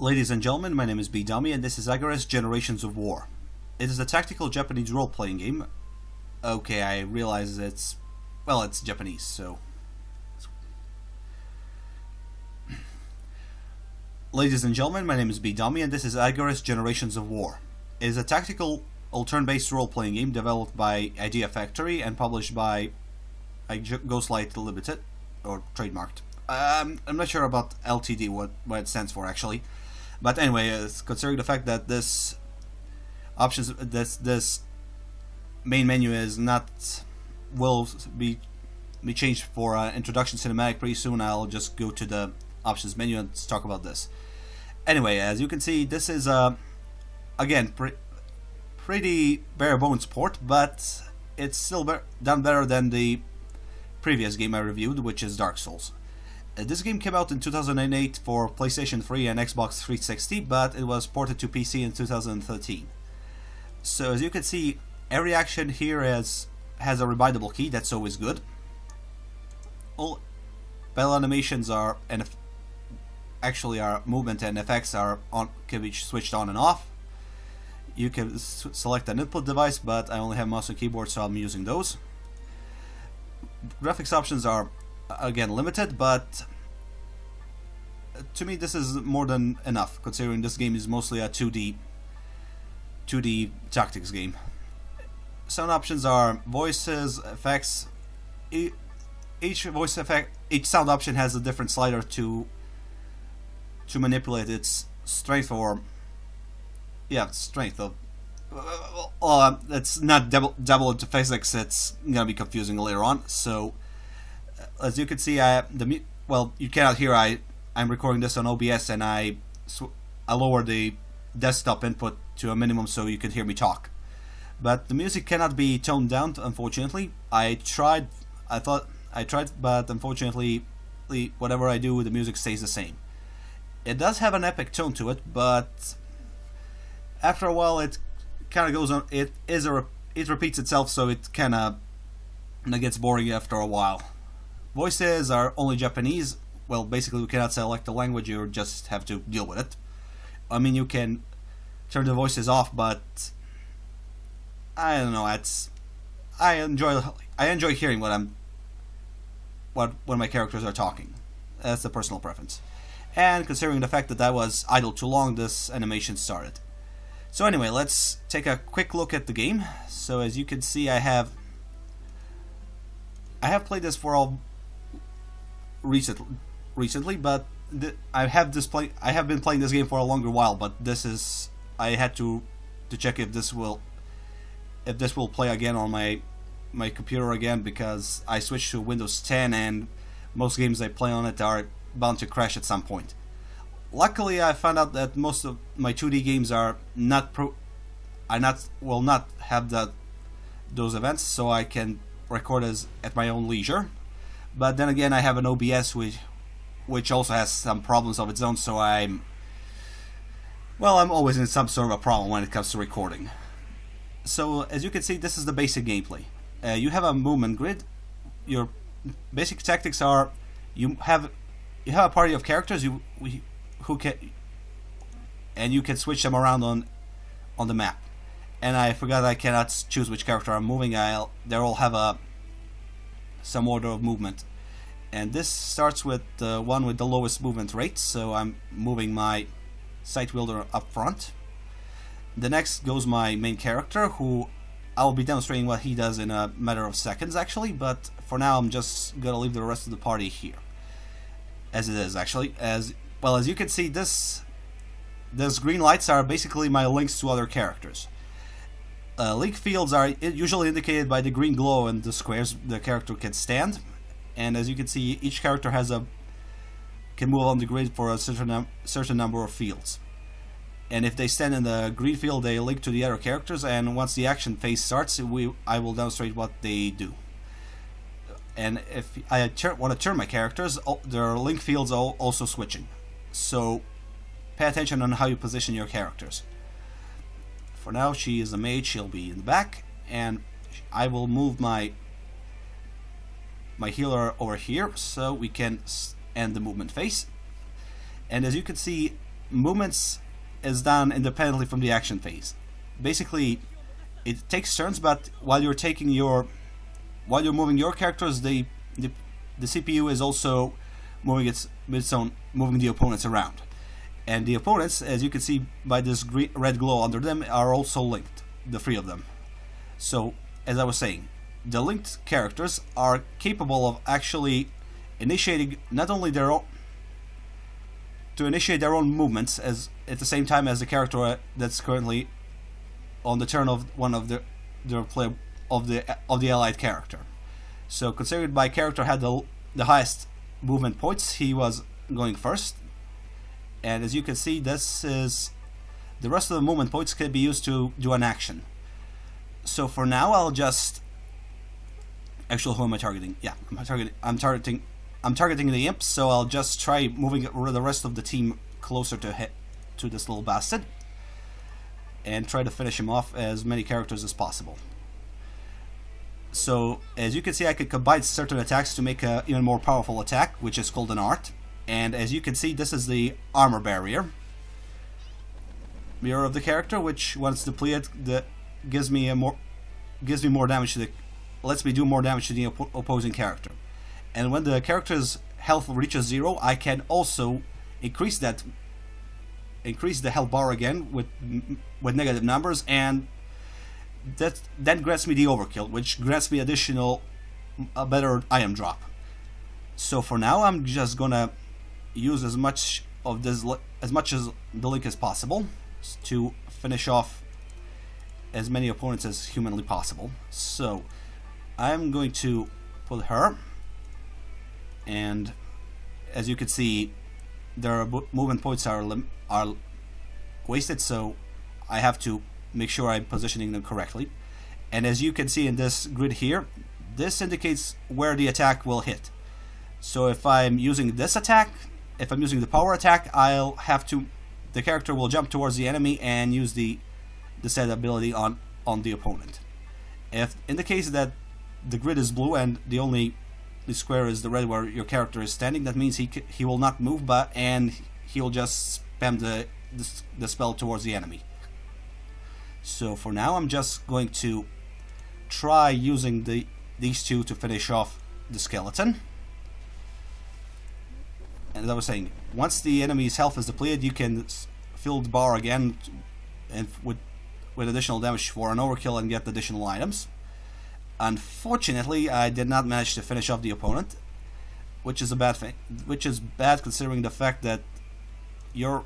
Ladies and gentlemen, my name is Bedomy and this is Agarest Generations of War. It is a tactical Japanese role-playing game. Okay, I realize it's Japanese, so... Ladies and gentlemen, my name is Bedomy and this is Agarest Generations of War. It is a tactical turn-based role-playing game developed by Idea Factory and published by Ghostlight Limited, or trademarked. I'm not sure about LTD, what it stands for actually. But anyway, considering the fact that this main menu is will be changed for introduction cinematic pretty soon, I'll just go to the options menu and talk about this. Anyway, as you can see, this is again pretty bare bones port, but it's still done better than the previous game I reviewed, which is Dark Souls. This game came out in 2008 for PlayStation 3 and Xbox 360, but it was ported to PC in 2013. So as you can see, every action here has a rebindable key. That's always good. All battle animations are our movement and effects can be switched on and off. You can select an input device, but I only have mouse and keyboard, so I'm using those. Graphics options are again limited, but to me this is more than enough, considering this game is mostly a 2D tactics game. Sound options are voices, effects. Each sound option has a different slider to manipulate its strength strength of. It's not double into physics. It's gonna be confusing later on. So, as you can see, you cannot hear. I'm recording this on OBS, and I lower the desktop input to a minimum so you can hear me talk. But the music cannot be toned down, unfortunately. I tried, but unfortunately, whatever I do, the music stays the same. It does have an epic tone to it, but after a while, it kind of goes on. It repeats itself, so it kind of gets boring after a while. Voices are only Japanese. Well, basically, we cannot select the language. You just have to deal with it. I mean, you can turn the voices off, but I don't know. I enjoy hearing when my characters are talking. That's a personal preference. And considering the fact that I was idle too long, this animation started. So anyway, let's take a quick look at the game. So as you can see, I have played this for all recently, but I have been playing this game for a longer while. But I had to check if this will play again on my computer again, because I switched to Windows 10 and most games I play on it are bound to crash at some point. Luckily, I found out that most of my 2D games will not have those events, so I can record at my own leisure. But then again, I have an OBS which also has some problems of its own, so I'm always in some sort of a problem when it comes to recording. So as you can see, this is the basic gameplay. You have a movement grid. Your basic tactics are you have a party of characters and you can switch them around on the map. And I forgot I cannot choose which character I'm moving. They all have some order of movement. And this starts with the one with the lowest movement rate, so I'm moving my sight wielder up front. The next goes my main character, who I'll be demonstrating what he does in a matter of seconds actually, but for now I'm just gonna leave the rest of the party here as it is actually. As you can see, these green lights are basically my links to other characters. Link fields are usually indicated by the green glow and the squares the character can stand. And as you can see, each character can move on the grid for a certain number of fields. And if they stand in the green field, they link to the other characters. And once the action phase starts, I will demonstrate what they do. And if I want to turn my characters, their link fields are also switching. So pay attention on how you position your characters. For now, she is a mage. She'll be in the back, and I will move my healer over here so we can end the movement phase. And as you can see, movements is done independently from the action phase. Basically, it takes turns, but while you're moving your characters, the CPU is also moving moving the opponents around. And the opponents, as you can see by this red glow under them, are also linked, the three of them. So, as I was saying, the linked characters are capable of actually initiating not only their own movements as at the same time as the character that's currently on the turn of one of the player of the allied character. So, considering my character had the highest movement points, he was going first. And as you can see, this is the rest of the movement points can be used to do an action. So for now, I'll just actually, who am I targeting? Yeah, I'm targeting the imps. So I'll just try moving the rest of the team closer to this little bastard and try to finish him off as many characters as possible. So as you can see, I could combine certain attacks to make an even more powerful attack, which is called an art. And as you can see, this is the armor barrier mirror of the character, which once depleted, gives me more damage to lets me do more damage to the opposing character. And when the character's health reaches 0, I can also increase the health bar again with negative numbers, and that then grants me the overkill, which grants me a better item drop. So for now, I'm just gonna use as much as the link as possible to finish off as many opponents as humanly possible. So I'm going to put her, and as you can see, their movement points are wasted, so I have to make sure I'm positioning them correctly. And as you can see in this grid here, this indicates where the attack will hit. So if I'm using this attack, if I'm using the power attack, the character will jump towards the enemy and use the said ability on the opponent. If in the case that the grid is blue and the square is the red where your character is standing, that means he will not move, and he'll just spam the spell towards the enemy. So for now, I'm just going to try using these two to finish off the skeleton. And as I was saying, once the enemy's health is depleted, you can fill the bar again and with additional damage for an overkill and get additional items. Unfortunately, I did not manage to finish off the opponent, which is a bad thing. Which is bad considering the fact that your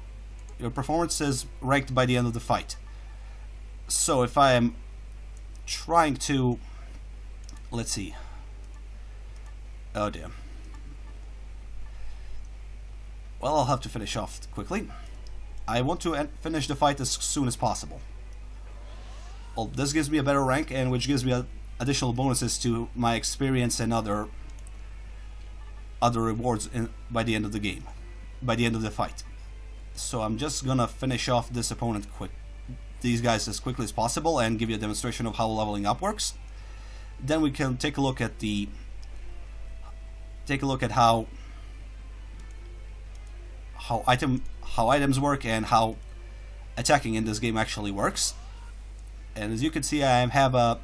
performance is ranked by the end of the fight. So if I am trying to, let's see. Oh dear. Well, I'll have to finish off quickly. I want to finish the fight as soon as possible. Well, this gives me a better rank, and which gives me additional bonuses to my experience and other rewards by the end of the game, by the end of the fight. So I'm just gonna finish off this opponent these guys as quickly as possible, and give you a demonstration of how leveling up works. Then we can take a look at how items work and how attacking in this game actually works. And as you can see, I have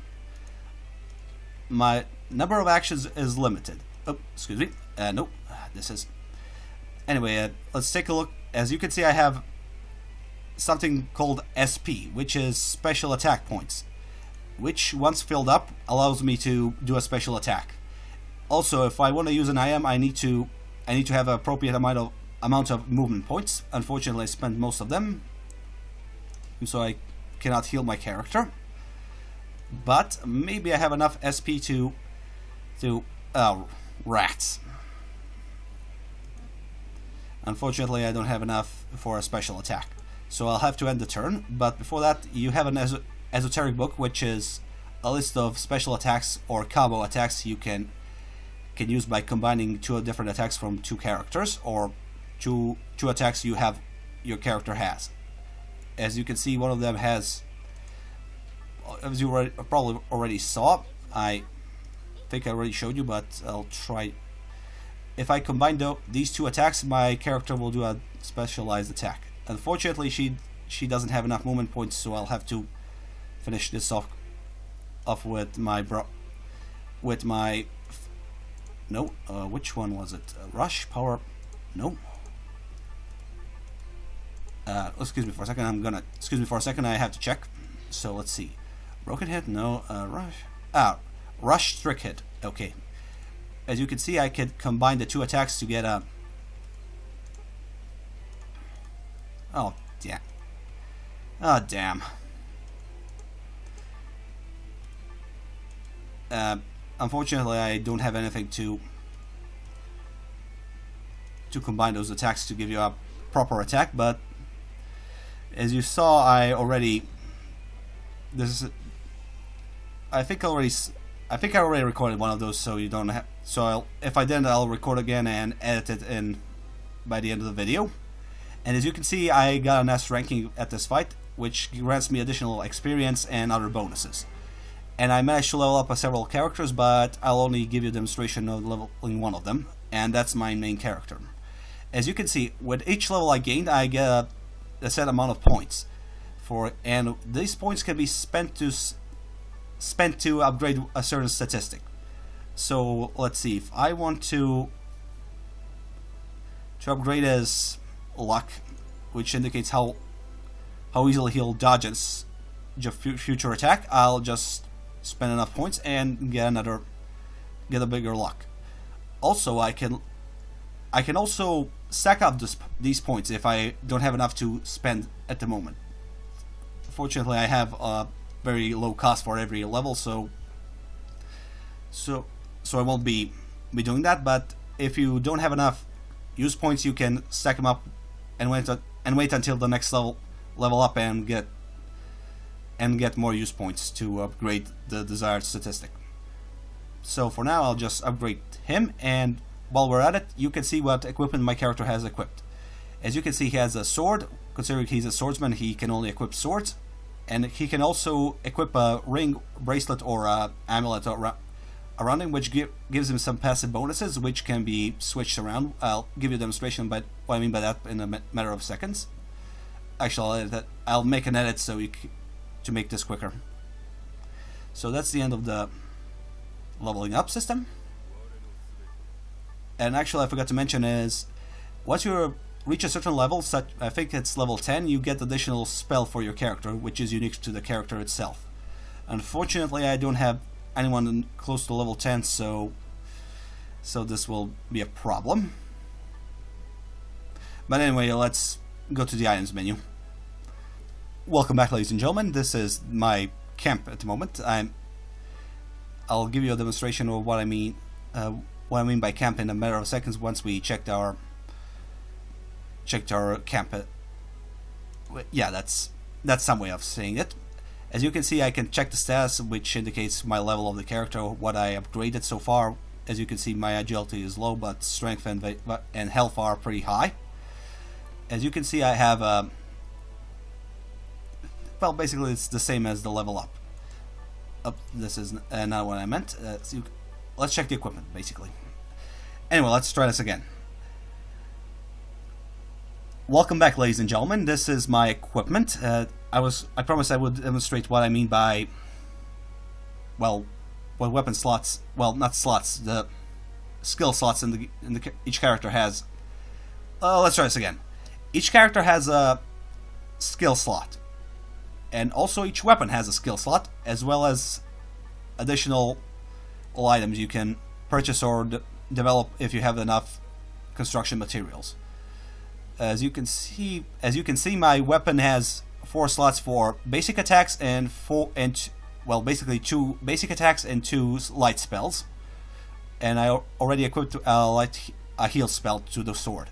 my number of actions is limited. Oh, excuse me. Nope. This is anyway. Let's take a look. As you can see, I have something called SP, which is special attack points, which once filled up allows me to do a special attack. Also, if I want to use an IM, I need to have an appropriate amount of movement points. Unfortunately, I spent most of them, so I cannot heal my character. But maybe I have enough SP to rats. Unfortunately, I don't have enough for a special attack, so I'll have to end the turn. But before that, you have an esoteric book, which is a list of special attacks or combo attacks you can use by combining two different attacks from two characters, or two attacks your character has. As you can see, one of them has, as you probably already saw, I think I already showed you, but I'll try. If I combine these two attacks, my character will do a specialized attack. Unfortunately, she doesn't have enough movement points, so I'll have to finish this off with my no, which one was it? Rush, power, no. Excuse me for a second. Excuse me for a second. I have to check. So let's see. Broken hit, no. Rush. Rush, trick hit. Okay. As you can see, I could combine the two attacks to get a. Oh damn. Oh damn. Unfortunately, I don't have anything to combine those attacks to give you a proper attack, but as you saw, I already I think I already recorded one of those, so you don't have. So if I didn't, I'll record again and edit it in by the end of the video. And as you can see, I got an S ranking at this fight, which grants me additional experience and other bonuses. And I managed to level up several characters, but I'll only give you a demonstration of leveling one of them, and that's my main character. As you can see, with each level I gained, I get a set amount of points. And these points can be spent to upgrade a certain statistic. So let's see, if I want to upgrade his luck, which indicates how easily he'll dodge its future attack, I'll just spend enough points and get a bigger luck. Also, I can also stack up these points if I don't have enough to spend at the moment. Fortunately, I have a very low cost for every level, so I won't be doing that. But if you don't have enough use points, you can stack them up and wait until the next level up and get more use points to upgrade the desired statistic. So for now, I'll just upgrade him, and while we're at it, you can see what equipment my character has equipped. As you can see, he has a sword. Considering he's a swordsman, he can only equip swords, and he can also equip a ring, bracelet, or a amulet around him, which gives him some passive bonuses, which can be switched around. I'll give you a demonstration, but what I mean by that in a matter of seconds. Actually, I'll make an edit to make this quicker. So that's the end of the leveling up system. And actually, I forgot to mention is once you reach a certain level, I think it's level 10, you get additional spell for your character, which is unique to the character itself. Unfortunately, I don't have anyone close to level 10, so this will be a problem. But anyway, let's go to the items menu. Welcome back, ladies and gentlemen. This is my camp at the moment. I'll give you a demonstration of what I mean by camp in a matter of seconds once we checked our camp. Yeah, that's some way of saying it. As you can see, I can check the status, which indicates my level of the character, what I upgraded so far. As you can see, my agility is low, but strength and health are pretty high. As you can see, I have well, basically it's the same as the level up. This is not what I meant. Let's check the equipment, basically. Anyway, let's try this again. Welcome back, ladies and gentlemen. This is my equipment. I promised I would demonstrate what I mean by, well, what weapon slots. Well, not slots. The skill slots each character has. Let's try this again. Each character has a skill slot, and also each weapon has a skill slot, as well as additional items you can purchase or develop if you have enough construction materials. As you can see, my weapon has 4 slots for basic attacks and basically 2 basic attacks and 2 light spells. And I already equipped a heal spell to the sword.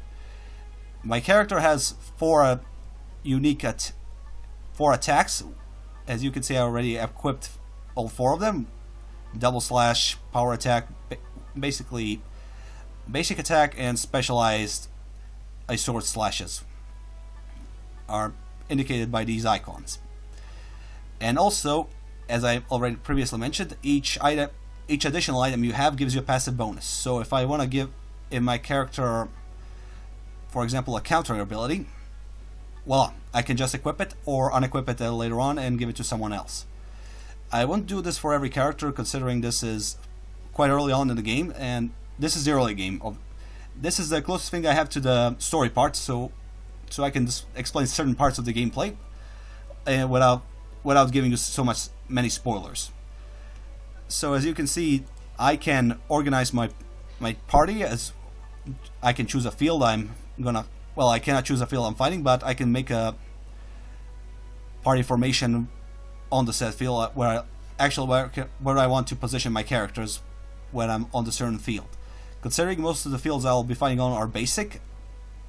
My character has 4 unique 4 attacks. As you can see, I already equipped all 4 of them. Double slash, power attack, basically basic attack, and specialized sword slashes are indicated by these icons. And also, as I already previously mentioned, each additional item you have gives you a passive bonus. So if I want to give in my character, for example, a countering ability, voila, I can just equip it or unequip it later on and give it to someone else. I won't do this for every character, considering this is quite early on in the game, and this is the early game. This is the closest thing I have to the story part, so I can just explain certain parts of the gameplay without giving you many spoilers. So as you can see, I can organize my party as I can choose a field I cannot choose a field I'm fighting, but I can make a party formation on the said field where I want to position my characters when I'm on the certain field. Considering most of the fields I'll be fighting on are basic,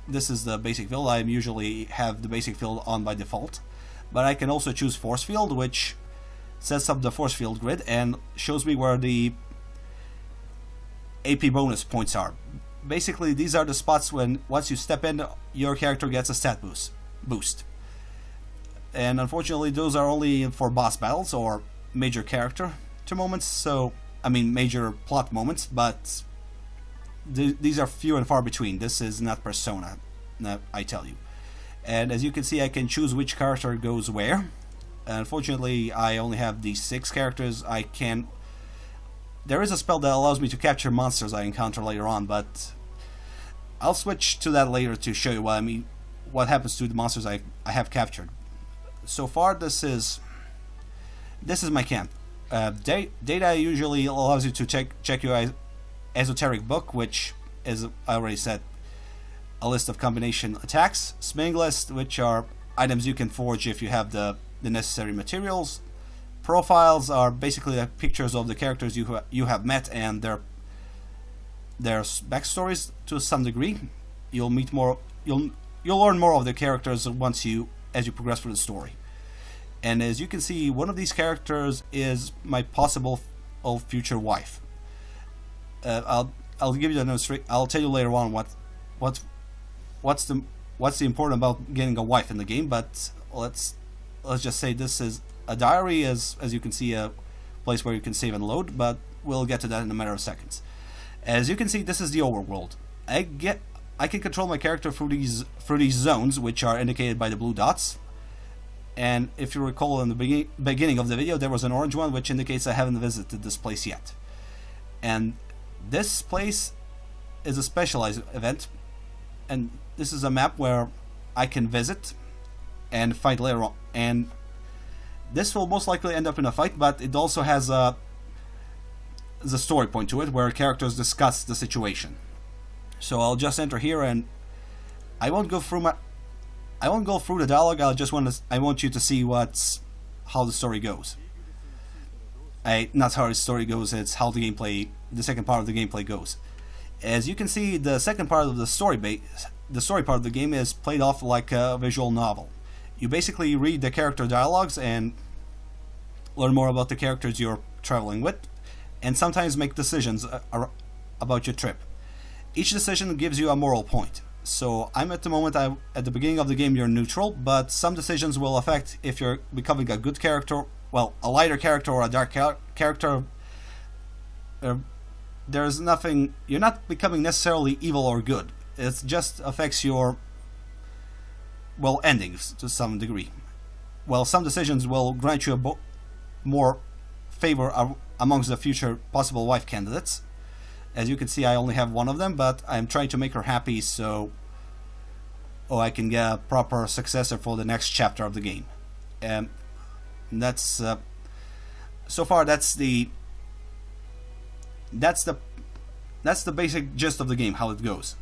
this is the basic field. I usually have the basic field on by default, but I can also choose force field, which sets up the force field grid and shows me where the AP bonus points are. Basically, these are the spots when once you step in, your character gets a stat boost. And unfortunately, those are only for boss battles or major character moments. Major plot moments, but these are few and far between. This is not Persona, I tell you. And as you can see, I can choose which character goes where. Unfortunately, I only have these 6 characters. There is a spell that allows me to capture monsters I encounter later on, but I'll switch to that later to show you what happens to the monsters I have captured. So far, this is my camp. Data usually allows you to check your esoteric book, which is, I already said, a list of combination attacks. Sming list, which are items you can forge if you have the necessary materials. Profiles are basically pictures of the characters you have met and their backstories to some degree. You'll learn more of the characters as you progress through the story. And as you can see, one of these characters is my possible future wife. I'll give you the notes. I'll tell you later on what's the important about getting a wife in the game. But let's just say this is a diary, as you can see, a place where you can save and load. But we'll get to that in a matter of seconds. As you can see, this is the overworld. I can control my character through these zones, which are indicated by the blue dots. And if you recall, in the beginning of the video, there was an orange one, which indicates I haven't visited this place yet. And this place is a specialized event, and this is a map where I can visit and fight later on. And this will most likely end up in a fight, but it also has the story point to it, where characters discuss the situation. So I'll just enter here, and I won't go through the dialogue. I want you to see how the story goes. Not how the story goes, it's how the second part of the gameplay goes. As you can see, the second part of the story part of the game is played off like a visual novel. You basically read the character dialogues and learn more about the characters you're traveling with, and sometimes make decisions about your trip. Each decision gives you a moral point. So I'm at the beginning of the game, you're neutral, but some decisions will affect if you're becoming a good character, a lighter character or a dark character. There's nothing, you're not becoming necessarily evil or good. It just affects your, endings to some degree. Some decisions will grant you more favor amongst the future possible wife candidates. As you can see, I only have one of them, but I'm trying to make her happy so I can get a proper successor for the next chapter of the game. And that's so far that's the basic gist of the game, how it goes.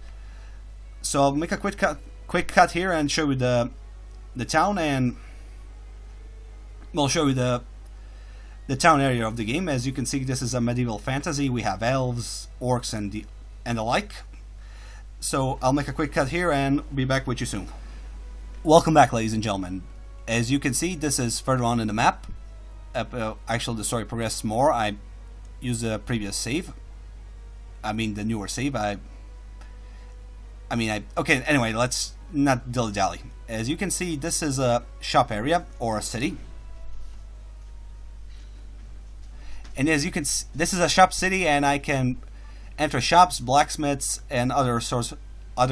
So I'll make a quick cut here and show you the town, and we'll show you the town area of the game. As you can see, this is a medieval fantasy. We have elves, orcs, and the like. So I'll make a quick cut here and be back with you soon. Welcome back, ladies and gentlemen. As you can see, this is further on in the map. Actually, the story progresses more. I used the previous save. The newer save. Okay, anyway, let's not dilly-dally. As you can see, this is a shop area, or a city. And as you can see, this is a shop city, and I can enter shops, blacksmiths, and other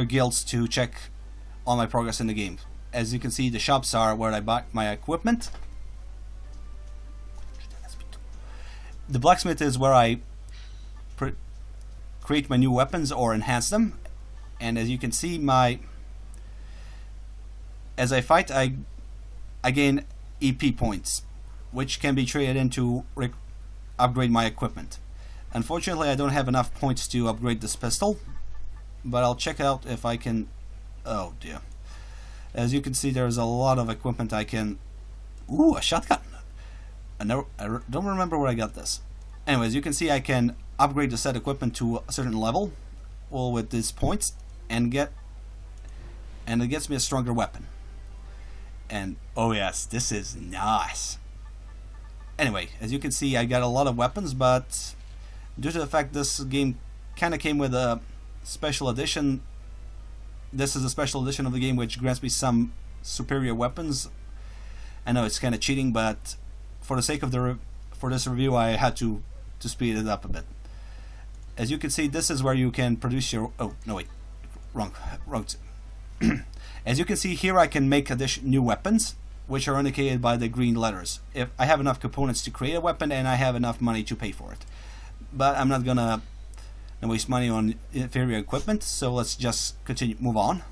guilds to check on my progress in the game. as you can see, the shops are where I buy my equipment. The blacksmith is where I create my new weapons or enhance them. And as you can see, as I fight, I gain EP points, which can be traded in to upgrade my equipment. Unfortunately, I don't have enough points to upgrade this pistol, but I'll check out if I can. Oh dear. As you can see, there's a lot of equipment I can. Ooh, a shotgun. I don't remember where I got this. Anyways, you can see I can upgrade the set equipment to a certain level, all with these points, and it gets me a stronger weapon. And oh yes, this is nice. Anyway, as you can see, I got a lot of weapons, but due to the fact this game kind of came with a special edition, this is a special edition of the game which grants me some superior weapons. I know it's kind of cheating, but for the sake of for this review, I had to speed it up a bit. As you can see, this is where you can produce your. Oh no, wait, wrong. As you can see here, I can make new weapons, which are indicated by the green letters. If I have enough components to create a weapon and I have enough money to pay for it. But I'm not gonna waste money on inferior equipment, so let's just move on.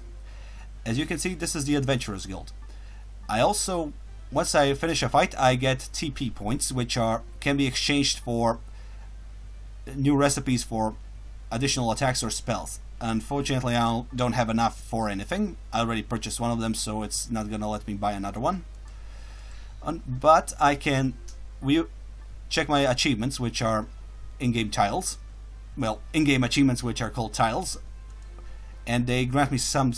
As you can see, this is the Adventurers Guild. I also, once I finish a fight, I get TP points, which can be exchanged for new recipes for additional attacks or spells. Unfortunately, I don't have enough for anything. I already purchased one of them, so it's not gonna let me buy another one. But I can check my achievements, which are in-game tiles. Well, in-game achievements, which are called tiles, and they grant me some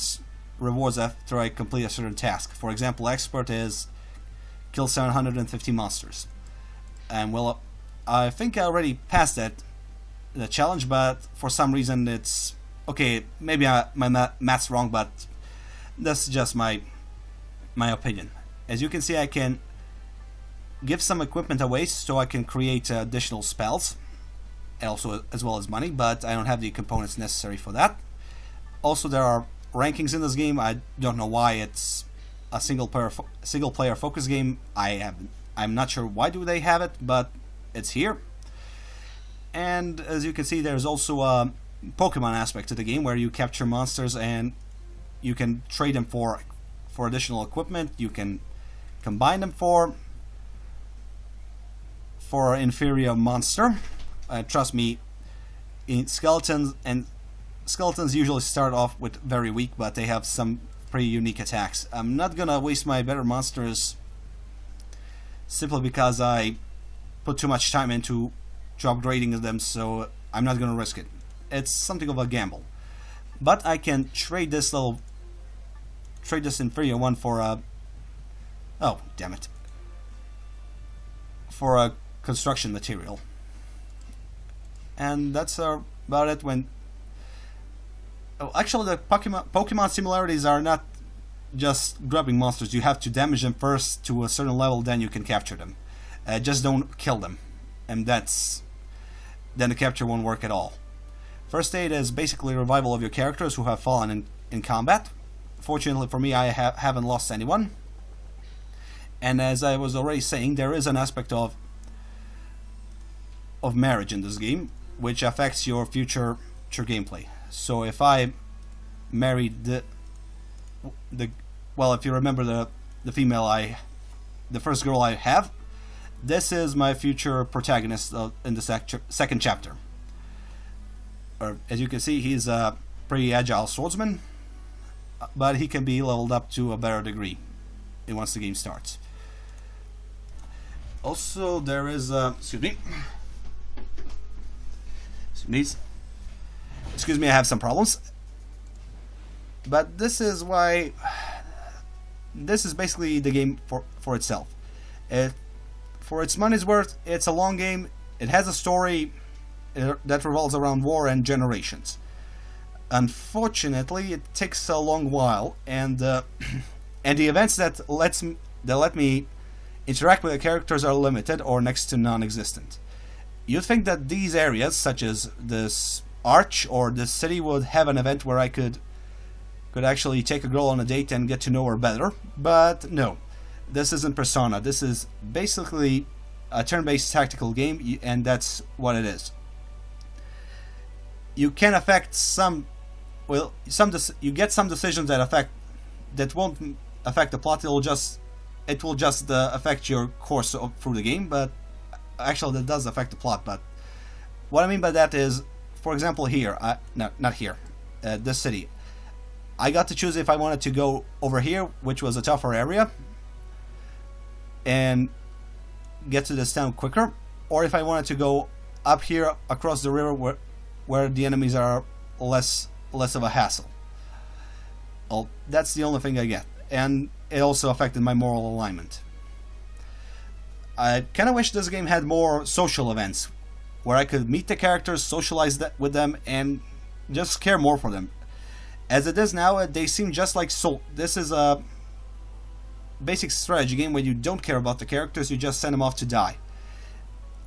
rewards after I complete a certain task. For example, expert is kill 750 monsters, and well, I think I already passed the challenge, but for some reason it's okay. Maybe my math's wrong, but that's just my opinion. As you can see, I can give some equipment away so I can create additional spells, also as well as money, but I don't have the components necessary for that. Also, there are rankings in this game. I don't know why. It's a single player focus game. I'm not sure why do they have it, but it's here. And as you can see, there's also a Pokemon aspect to the game where you capture monsters and you can trade them for additional equipment. You can combine them for inferior monster. Trust me, skeletons usually start off with very weak, but they have some pretty unique attacks. I'm not gonna waste my better monsters simply because I put too much time into upgrading them, so I'm not gonna risk it. It's something of a gamble. But I can trade this inferior one for a oh damn it, for a construction material. And that's about it. Actually, the Pokemon similarities are not just grabbing monsters. You have to damage them first to a certain level, then you can capture them. Just don't kill them, and then the capture won't work at all. First aid is basically revival of your characters who have fallen in combat. Fortunately for me, I haven't lost anyone. And as I was already saying, there is an aspect of marriage in this game, which affects your future gameplay. So if I married if you remember the female the first girl I have, this is my future protagonist in the second chapter. As you can see, he's a pretty agile swordsman, but he can be leveled up to a better degree once the game starts. Also, there is excuse me, I have some problems. But this is basically the game for itself. For its money's worth, it's a long game. It has a story that revolves around war and generations. Unfortunately, it takes a long while, and the events that let me interact with the characters are limited or next to non-existent. You'd think that these areas, such as this arch or this city, would have an event where I could could actually take a girl on a date and get to know her better. But no, this isn't Persona. This is basically a turn-based tactical game, and that's what it is. You can affect some, well, you get some decisions that won't affect the plot. It will just affect your course through the game. But actually, that does affect the plot. But what I mean by that is, for example, here, not here, this city, I got to choose if I wanted to go over here, which was a tougher area, and get to this town quicker, or if I wanted to go up here across the river where the enemies are less of a hassle. Well, that's the only thing I get, and it also affected my moral alignment. I kind of wish this game had more social events where I could meet the characters, socialize with them, and just care more for them. As it is now, they seem just like Soul. This is a basic strategy game where you don't care about the characters, you just send them off to die.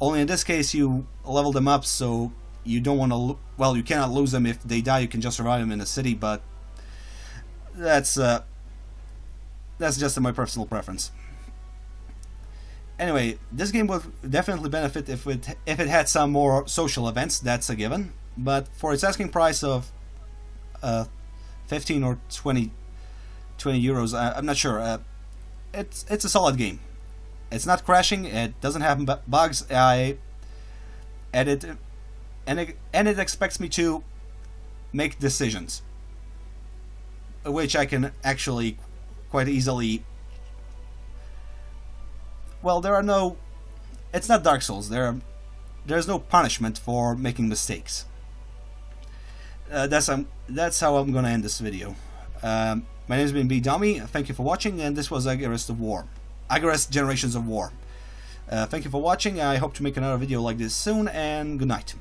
Only in this case you level them up, so you don't want to, well, you cannot lose them. If they die, you can just revive them in the city, but that's just my personal preference. Anyway, this game would definitely benefit if it had some more social events, that's a given, but for its asking price of 15 or 20 euros, I'm not sure. It's a solid game. It's not crashing. It doesn't have bugs. I edit, and it expects me to make decisions, which I can actually quite easily. Well, there are no. It's not Dark Souls. There's no punishment for making mistakes. That's how I'm gonna end this video. My name has been Bedomy. Thank you for watching, and this was Agarest of War. Agarest Generations of War. Thank you for watching. I hope to make another video like this soon, and good night.